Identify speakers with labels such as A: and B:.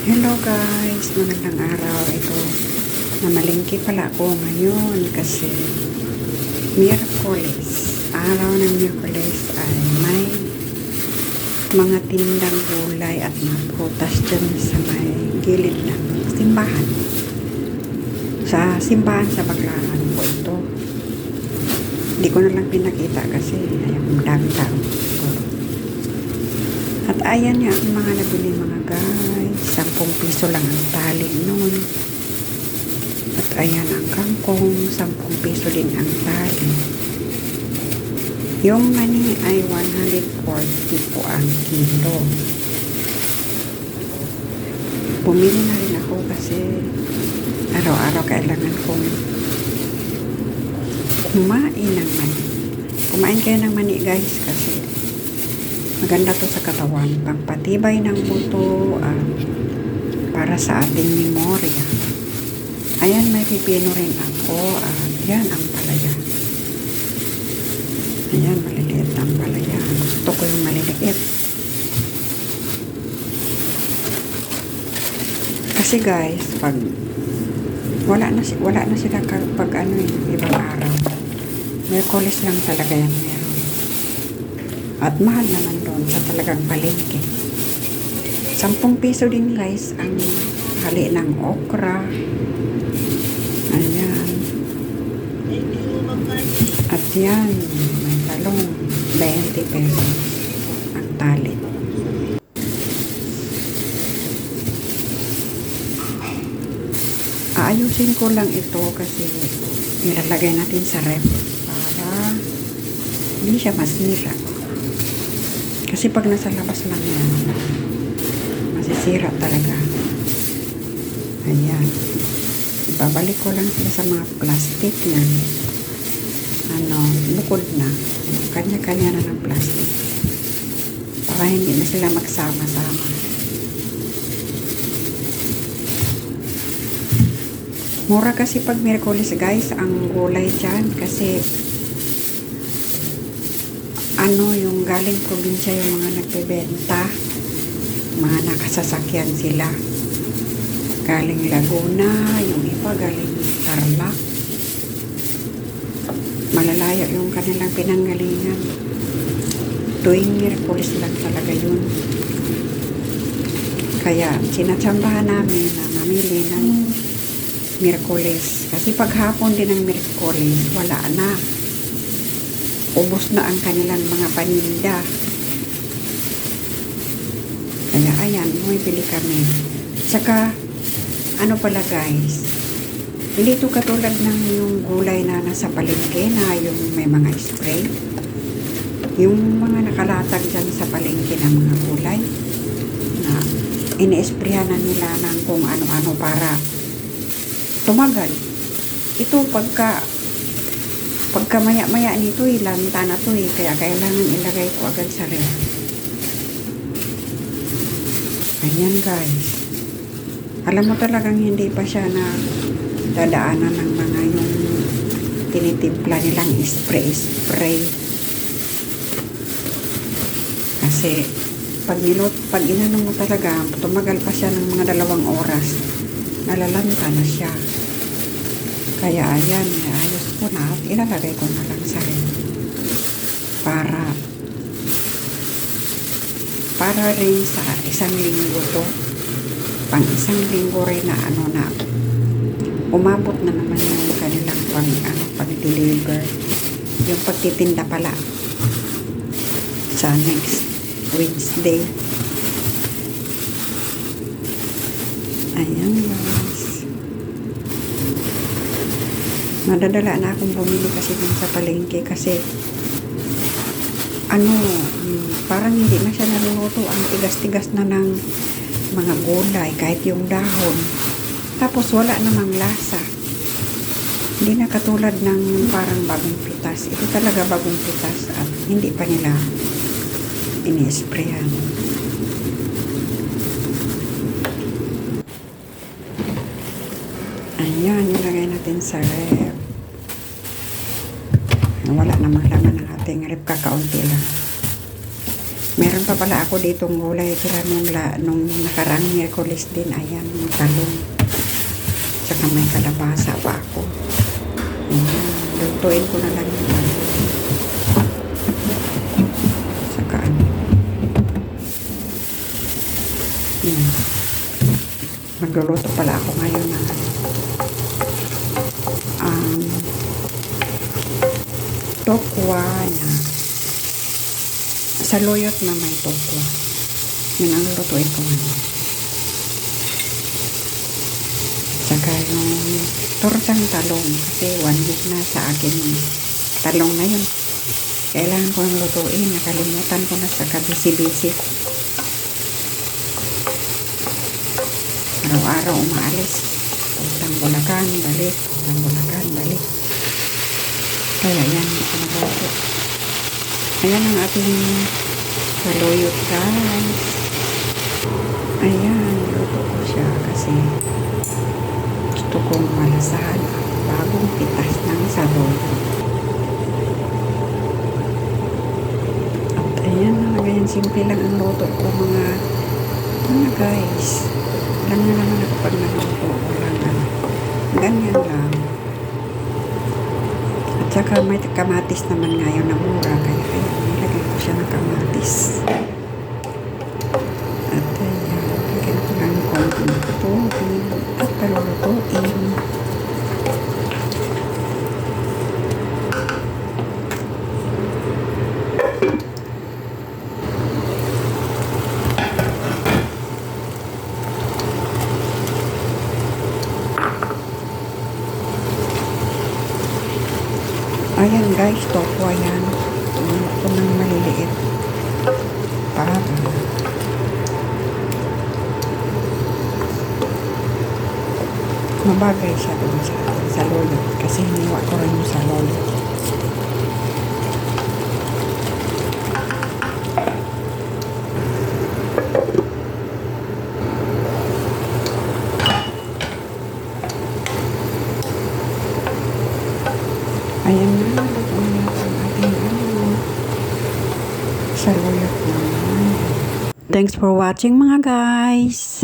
A: Hello guys, magandang araw. Ito, namalingki pala ako ngayon kasi Miyerkules. Araw ng Miyerkules ay may mga tindang gulay at mga prutas dyan sa may gilid ng simbahan. Sa simbahan sa Baclaran po ito. Hindi ko na lang pinakita kasi ayun, dami tao. At ayan nga ang mga nabili mga guys. 10 piso lang ang tali nun. At ayan ang kangkong. 10 piso din ang tali. Yung mani ay 140 po ang kilo. Bumili na rin ako kasi araw-araw kailangan kong kumain ng mani. Kumain kayo ng mani guys kasi maganda to sa katawan, pangpatibay ng buto at para sa ating memorya. Ayan, may pipino rin ako at yan ang palaya. Ayan, maliliit ang palaya. Gusto ko yung maliliit. Kasi guys, pag wala na sila pag ibang araw. Miyerkules lang talaga yan meron. At mahal naman doon sa talagang palengke. 10 piso din guys ang hali ng okra. Ayan. At yan, may talong 20 pesos ang tali. Aayusin ko lang ito kasi nilalagay natin sa ref para hindi siya masira. Kasi pag nasa labas lang yan, masisira talaga. Ayan. Ibabalik ko lang sila sa mga plastic na bukod na. Kanya-kanya na ng plastic. Para hindi na sila magsama-sama. Mura kasi pag Miyerkules guys, ang gulay dyan kasi yung galing probinsya yung mga nagbebenta, mga nakasasakyan sila galing Laguna, yung iba galing Tarlac, malalayo yung kanilang pinanggalingan. Tuwing Miyerkules lang talaga yun, kaya sinatsambahan namin na mamili ng Miyerkules kasi paghapon din ng Miyerkules wala na, ubos na ang kanilang mga paninda. Kaya ayan, bumibili kami. Saka pala guys, hindi ito katulad ng yung gulay na nasa palengke na yung may mga spray, yung mga nakalatag dyan sa palengke ng mga gulay na ini-sprayan na nila ng kung ano-ano para tumagal. Ito pagka maya-maya nito lanta na to kaya kailangan ilagay ko agad sa ref. Ayan guys, alam mo talagang hindi pa siya na dadaanan ng mga yung tinitimpla nilang spray kasi pag inano mo talaga tumagal pa siya ng mga 2 oras, nalalanta na siya. Kaya ayan, ayos ko na at ilalagay ko na lang sa rin. Para rin sa 1 linggo to. Pang 1 linggo rin na umabot na naman yung kanilang pag-deliver. Yung pagtitinda pala sa next Wednesday. Ayan guys. Madadala na akong bumili kasi din sa palengke kasi parang hindi na siya naluluto, ang tigas-tigas na ng mga gulay kahit yung dahon, tapos wala namang lasa, hindi na katulad ng parang bagong pitas. Ito talaga bagong pitas at hindi pa nila ini-sprayan. Ayan, ilagay natin sa ref. Wala namang laman ng ating ref, kakaunti lang. Meron pa pala ako ditong gulay kila nung nakarang Miyerkules din. Ayan, yung talong. Tsaka may kalabasa pa ako. Ayan, lutuin ko na lang yung talong. Tsaka ano. Ayan. Magluluto pala ako ngayon ng tokwa na saluyot na may tokwa. Yun ang lutuin ko ngayon. Saka yung tortang talong kasi 1 week na sa akin yung talong na yun. Kailangan ko nang lutuin. Nakalimutan ko na sa kabisi-bisi. Araw-araw umaalis. Puntang Bulacan, balik. Puntang Bulacan, balik. Kaya yan, hindi ko nagluto. Ayan ang ating saluyot, guys. Ayan, luto ko siya kasi gusto kong malasahan ang bagong pitas ng saluyot. At ayan, ganyan simple lang ang luto ko mga guys. Alam na naman ako pag nagluto. Ganyan lang. At saka may kamatis naman ngayon na mura. Kaya nilagay ko siya ng kamatis. At ayan, lagyan ko lang konting tubig. At palulutuin. Ayan guys, tokwa yan. Tumulok ko ng maliliit. Para mabagay siya doon sa lolo. Kasi hiniwa ko rin yung sa lolo. Ayan na, luto na ang ating saluyot naman. Thanks for watching mga guys.